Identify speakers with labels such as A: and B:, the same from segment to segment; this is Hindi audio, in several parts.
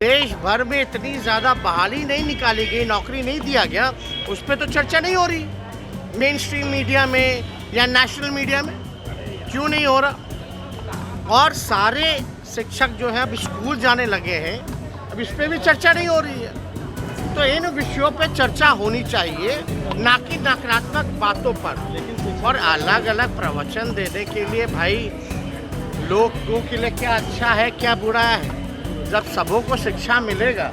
A: देश भर में इतनी ज़्यादा बहाली नहीं निकाली गई, नौकरी नहीं दिया गया, उस पर तो चर्चा नहीं हो रही मेन स्ट्रीम मीडिया में या नेशनल मीडिया में। क्यों नहीं हो रहा? और सारे शिक्षक जो है अब स्कूल जाने लगे हैं, अब इस पर भी चर्चा नहीं हो रही है। तो इन विषयों पे चर्चा होनी चाहिए, ना कि नकारात्मक बातों पर और अलग अलग प्रवचन देने के लिए। भाई लोगों के लिए क्या अच्छा है क्या बुरा है, जब सबों को शिक्षा मिलेगा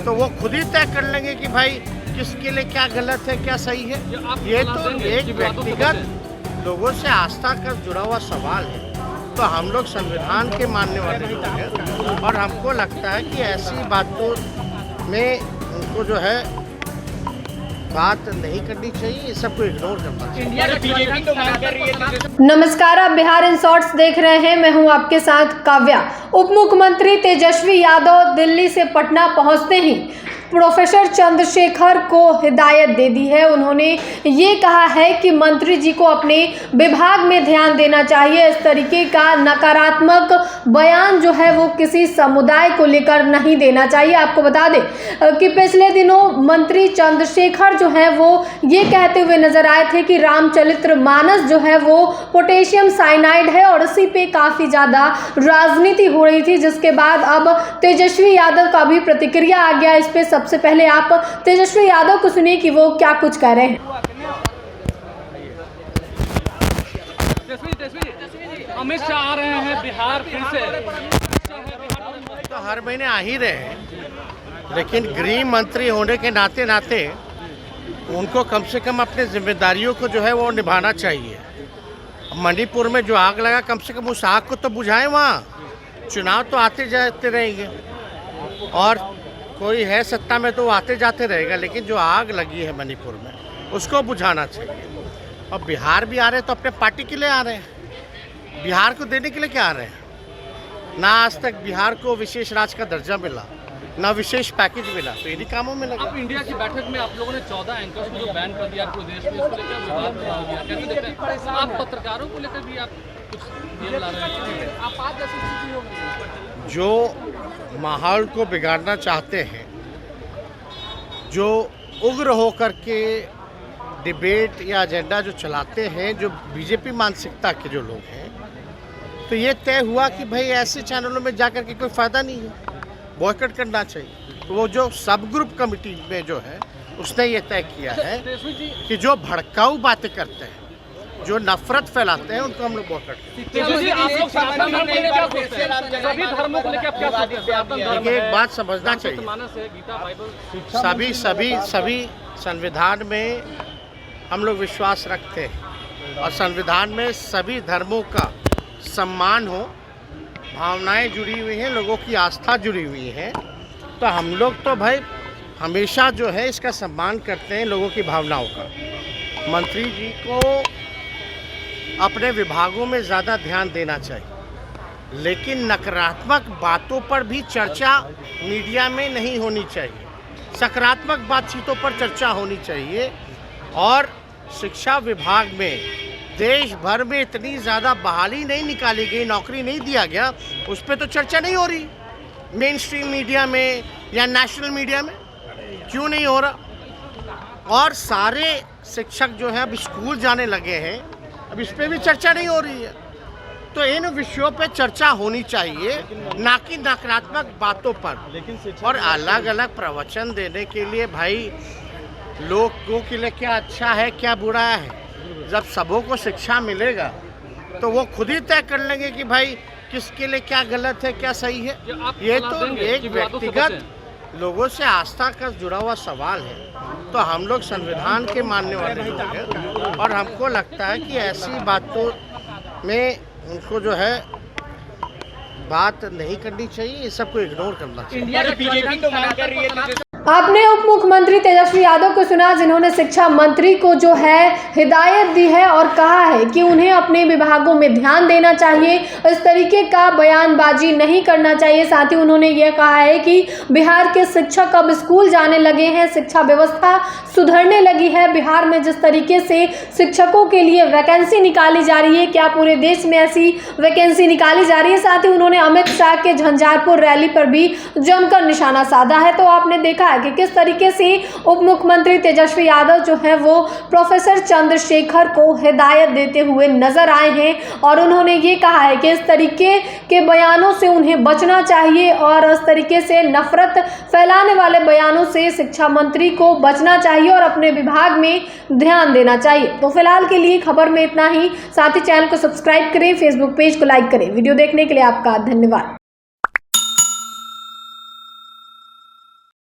A: तो वो खुद ही तय कर लेंगे कि भाई किसके लिए क्या गलत है क्या सही है। ये तो एक व्यक्तिगत लोगों से आस्था का जुड़ा हुआ सवाल है। तो हम लोग संविधान के मानने वाले लोग हैं और हमको लगता है कि ऐसी बातों में उनको जो है बात नहीं करनी चाहिए, सबको इग्नोर करना चाहिए।
B: नमस्कार, आप बिहार इन शॉर्ट्स देख रहे हैं। मैं हूं आपके साथ काव्या। उप मुख्यमंत्री तेजस्वी यादव दिल्ली से पटना पहुंचते ही प्रोफेसर चंद्रशेखर को हिदायत दे दी है। उन्होंने ये कहा है कि मंत्री जी को अपने विभाग में ध्यान देना चाहिए। इस तरीके का नकारात्मक बयान जो है वो किसी समुदाय को लेकर नहीं देना चाहिए। आपको बता दें कि पिछले दिनों मंत्री चंद्रशेखर जो है वो ये कहते हुए नजर आए थे कि रामचरितमानस जो है वो पोटेशियम साइनाइड है और इसी पे काफ़ी ज़्यादा राजनीति हो रही थी, जिसके बाद अब तेजस्वी यादव का भी प्रतिक्रिया आ गया इस पे। सबसे पहले आप तेजस्वी यादव को सुनिए कि वो क्या कुछ कह रहे हैं।
C: अमित शाह आ रहे हैं बिहार फिर से।
A: तो हर महीने आ ही रहे हैं, लेकिन गृह मंत्री होने के नाते नाते उनको कम से कम अपने जिम्मेदारियों को जो है वो निभाना चाहिए। मणिपुर में जो आग लगा, कम से कम उस आग को तो बुझाएं। वहाँ चुनाव तो आते जाते रहेंगे और कोई है सत्ता में तो आते जाते रहेगा, लेकिन जो आग लगी है मणिपुर में उसको बुझाना चाहिए। और बिहार भी आ रहे हैं तो अपने पार्टी के लिए आ रहे हैं, बिहार को देने के लिए क्या आ रहे हैं? ना आज तक बिहार को विशेष राज्य का दर्जा मिला, ना विशेष पैकेज मिला, तो इन्हीं कामों में लगा।
C: अब इंडिया की बैठक में आप लोगों ने 14 एंकर्स को जो बैन कर दिया पूरे देश में, इसको लेकर विवाद हो गया। कैसे देखते हैं आप? पत्रकारों को लेकर भी आप कुछ नियम ला रहे हैं? आप आज जैसी स्थिति होगी
A: जो माहौल को बिगाड़ना चाहते हैं, जो उग्र होकर के डिबेट या एजेंडा जो चलाते हैं, जो बीजेपी मानसिकता के जो लोग हैं, तो ये तय हुआ कि भाई ऐसे चैनलों में जाकर के कोई फ़ायदा नहीं है, बॉयकॉट करना चाहिए। तो वो जो सब ग्रुप कमेटी में जो है उसने ये तय किया है कि जो भड़काऊ बातें करते हैं, जो नफरत फैलाते हैं, उनको हम लोग बॉयकॉट करते हैं। एक बात समझना चाहिए, सभी संविधान में हम लोग विश्वास रखते हैं और संविधान में सभी धर्मों का सम्मान हो, भावनाएं जुड़ी हुई हैं, लोगों की आस्था जुड़ी हुई है। तो हम लोग तो भाई हमेशा जो है इसका सम्मान करते हैं, लोगों की भावनाओं का। मंत्री जी को अपने विभागों में ज़्यादा ध्यान देना चाहिए, लेकिन नकारात्मक बातों पर भी चर्चा मीडिया में नहीं होनी चाहिए। सकारात्मक बातचीतों पर चर्चा होनी चाहिए। और शिक्षा विभाग में देश भर में इतनी ज़्यादा बहाली नहीं निकाली गई, नौकरी नहीं दिया गया, उस पर तो चर्चा नहीं हो रही मेन स्ट्रीम मीडिया में या नेशनल मीडिया में। क्यों नहीं हो रहा? और सारे शिक्षक जो है अब स्कूल जाने लगे हैं, अब इस पर भी चर्चा नहीं हो रही है। तो इन विषयों पे चर्चा होनी चाहिए, ना कि नकारात्मक बातों पर और अलग अलग प्रवचन देने के लिए। भाई लोगों के लिए क्या अच्छा है क्या बुरा है, जब सबों को शिक्षा मिलेगा तो वो खुद ही तय कर लेंगे कि भाई किसके लिए क्या गलत है क्या सही है। ये तो एक व्यक्तिगत लोगों से आस्था का जुड़ा हुआ सवाल है। तो हम लोग संविधान के मानने वाले लोग हैं और हमको लगता है कि ऐसी बातों में उनको जो है बात नहीं करनी चाहिए, सबको इग्नोर करना चाहिए।
C: इंडिया की बीजेपी तो मना कर रही है।
B: आपने उप मुख्यमंत्री तेजस्वी यादव को सुना, जिन्होंने शिक्षा मंत्री को जो है हिदायत दी है और कहा है कि उन्हें अपने विभागों में ध्यान देना चाहिए, इस तरीके का बयानबाजी नहीं करना चाहिए। साथ ही उन्होंने यह कहा है कि बिहार के शिक्षक अब स्कूल जाने लगे हैं, शिक्षा व्यवस्था सुधरने लगी है। बिहार में जिस तरीके से शिक्षकों के लिए वैकेंसी निकाली जा रही है, क्या पूरे देश में ऐसी वैकेंसी निकाली जा रही है? साथ ही उन्होंने अमित शाह के झंझारपुर रैली पर भी जमकर निशाना साधा है। तो आपने देखा कि किस तरीके से उप मुख्यमंत्री तेजस्वी यादव जो है वो प्रोफेसर चंद्रशेखर को हिदायत देते हुए नजर आए हैं और उन्होंने ये कहा है कि इस तरीके के बयानों से उन्हें बचना चाहिए और इस तरीके से नफरत फैलाने वाले बयानों से शिक्षा मंत्री को बचना चाहिए और अपने विभाग में ध्यान देना चाहिए। तो फिलहाल के लिए खबर में इतना ही। साथ ही चैनल को सब्सक्राइब करें, फेसबुक पेज को लाइक करें। वीडियो देखने के लिए आपका धन्यवाद।